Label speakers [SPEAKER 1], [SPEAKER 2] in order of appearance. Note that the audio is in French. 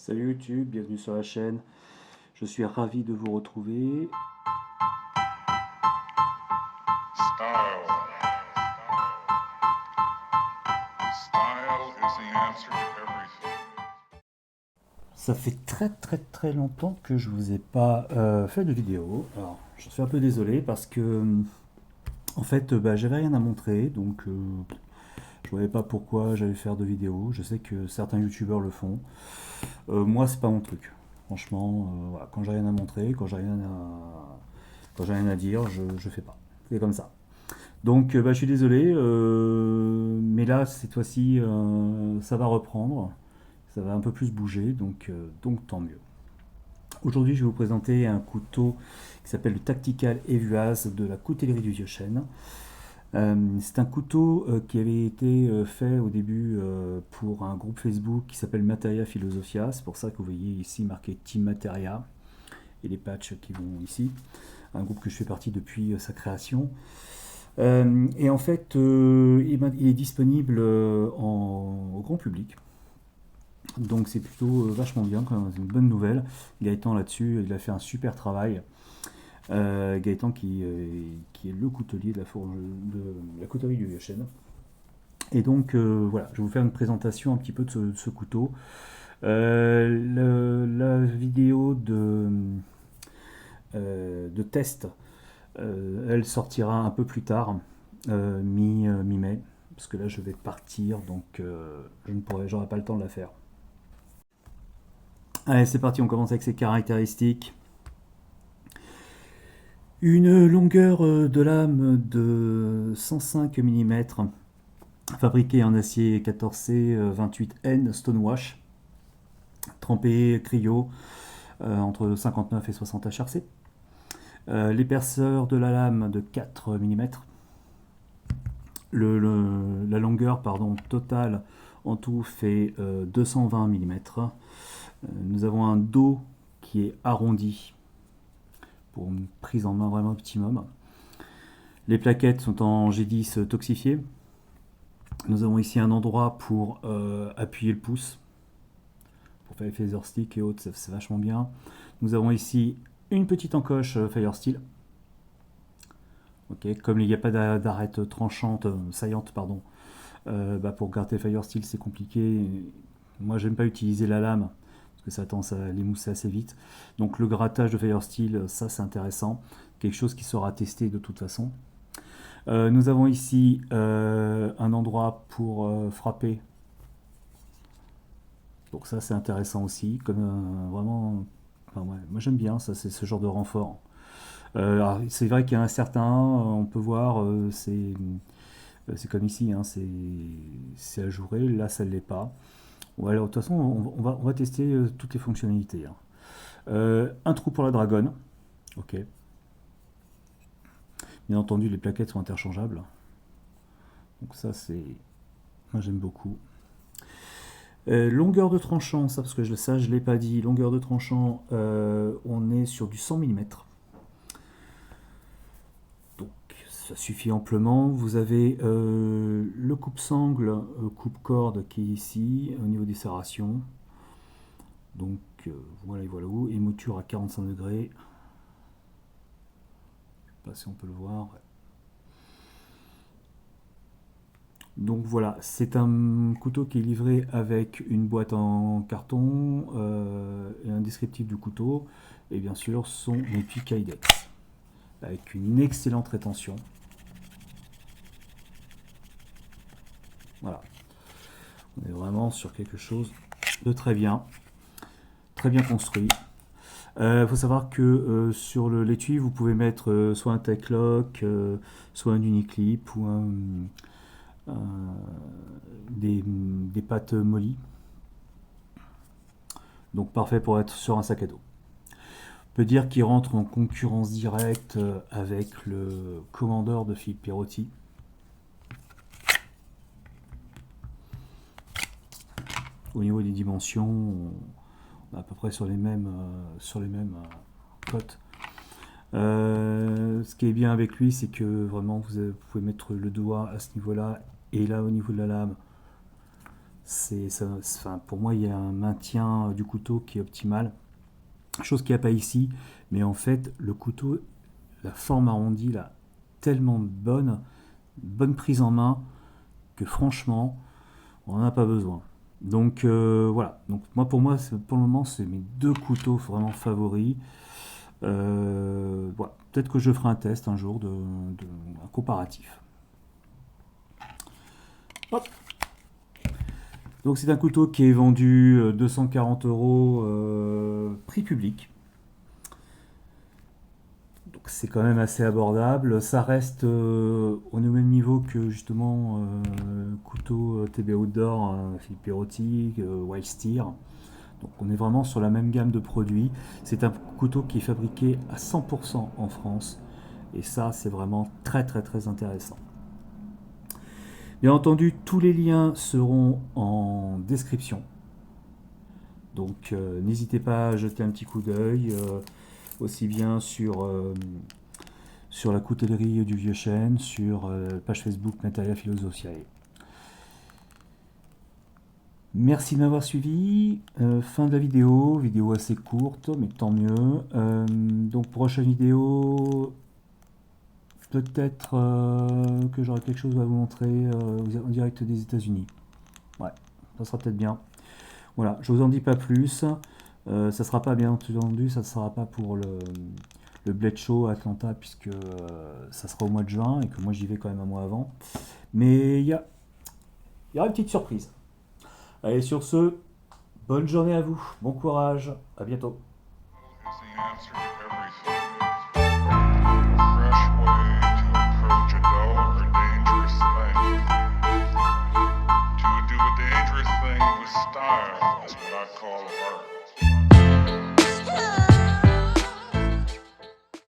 [SPEAKER 1] Salut YouTube, bienvenue sur la chaîne. Je suis ravi de vous retrouver.
[SPEAKER 2] Style. Style is the answer to everything.
[SPEAKER 1] Ça fait très longtemps que je vous ai pas fait de vidéo. Alors, je suis un peu désolé parce que en fait, j'avais rien à montrer, donc je voyais pas pourquoi j'allais faire de vidéos. Je sais que certains youtubeurs le font. Moi, c'est pas mon truc. Franchement, voilà, quand j'ai rien à montrer, quand j'ai rien à dire, je fais pas. C'est comme ça. Donc, je suis désolé, mais là, cette fois-ci, ça va reprendre. Ça va un peu plus bouger, donc tant mieux. Aujourd'hui, je vais vous présenter un couteau qui s'appelle le Tactical Evuas de la coutellerie du Vieux Chêne. C'est un couteau qui avait été fait au début pour un groupe Facebook qui s'appelle Materia Philosophia. C'est pour ça que vous voyez ici marqué Team Materia et les patchs qui vont ici. Un groupe que je fais partie depuis sa création. Et en fait, il est disponible au grand public. Donc c'est plutôt vachement bien, c'est une bonne nouvelle. Gaëtan là-dessus, il a fait un super travail. Gaëtan qui est le coutelier de la coutellerie du Vieux-Chêne. Et donc voilà, je vais vous faire une présentation un petit peu de ce couteau. La vidéo de test, elle sortira un peu plus tard, mi-mai, parce que là je vais partir, donc j'aurai pas le temps de la faire. Allez, c'est parti, on commence avec ses caractéristiques. Une longueur de lame de 105 mm, fabriquée en acier 14C 28N Stonewash, trempé cryo entre 59 et 60 HRC. L'épaisseur de la lame de 4 mm. La longueur totale en tout fait 220 mm. Nous avons un dos qui est arrondi pour une prise en main vraiment optimum. Les plaquettes sont en G10 toxifié. Nous avons ici un endroit pour appuyer le pouce, pour faire les phaser stick et autres, c'est vachement bien. Nous avons ici une petite encoche Firesteel. Okay. Comme il n'y a pas d'arête tranchante, saillante, pardon, pour garder Firesteel c'est compliqué. Moi j'aime pas utiliser la lame, parce que ça a tendance à l'émousser assez vite. Donc le grattage de Firesteel, ça c'est intéressant. Quelque chose qui sera testé de toute façon. Nous avons ici un endroit pour frapper. Donc ça c'est intéressant aussi, comme vraiment, enfin, ouais, moi j'aime bien ça, c'est ce genre de renfort. C'est vrai qu'il y a un certain, on peut voir, c'est comme ici, hein, c'est ajouré, là ça ne l'est pas. Bon, alors, de toute façon on va tester toutes les fonctionnalités. Hein. Un trou pour la dragonne, ok. Bien entendu les plaquettes sont interchangeables. Donc ça c'est, moi j'aime beaucoup. Longueur de tranchant, ça parce que ça je ne l'ai pas dit, longueur de tranchant, on est sur du 100 mm. Donc ça suffit amplement. Vous avez le coupe-sangle, coupe-corde qui est ici, au niveau des serrations. Donc voilà et voilà où. Et mouture à 45 degrés. Je ne sais pas si on peut le voir. Donc voilà, c'est un couteau qui est livré avec une boîte en carton et un descriptif du couteau et bien sûr son étui Kydex avec une excellente rétention. Voilà, on est vraiment sur quelque chose de très bien construit. Faut savoir que sur l'étui vous pouvez mettre soit un tech lock, soit un uniclip ou des pattes mollies. Donc parfait pour être sur un sac à dos. On peut dire qu'il rentre en concurrence directe avec le Commander de Philippe Pierotti. Au niveau des dimensions, on est à peu près sur les mêmes cotes. Ce qui est bien avec lui, c'est que vraiment vous pouvez mettre le doigt à ce niveau-là et là au niveau de la lame, Enfin, pour moi, il y a un maintien du couteau qui est optimal. Chose qu'il n'y a pas ici, mais en fait, le couteau, la forme arrondie, là, tellement bonne prise en main, que franchement, on n'en a pas besoin. Donc voilà, donc pour moi, pour le moment, c'est mes deux couteaux vraiment favoris. Voilà. Peut-être que je ferai un test un jour un comparatif. Hop. Donc c'est un couteau qui est vendu 240 euros prix public. Donc c'est quand même assez abordable. Ça reste au même niveau que justement couteau TB Outdoor, Philippe Perotti, Wild Steer. Donc on est vraiment sur la même gamme de produits. C'est un couteau qui est fabriqué à 100% en France. Et ça, c'est vraiment très très très intéressant. Bien entendu, tous les liens seront en description. Donc n'hésitez pas à jeter un petit coup d'œil, aussi bien sur la coutellerie du Vieux Chêne, sur la page Facebook Natalia Philosophiae. Merci de m'avoir suivi. Fin de la vidéo assez courte, mais tant mieux. Donc prochaine vidéo, peut-être que j'aurai quelque chose à vous montrer en direct des États-Unis. Ouais, ça sera peut-être bien. Voilà, je vous en dis pas plus. Ça sera pas, bien entendu, ça sera pas pour le Blade Show à Atlanta, puisque ça sera au mois de juin et que moi j'y vais quand même un mois avant. Mais il y aura une petite surprise. Allez, sur ce, bonne journée à vous, bon courage, à bientôt.
[SPEAKER 2] Is the answer to everything. A fresh way to approach a dull or dangerous thing. To do a dangerous thing with style is what I call art.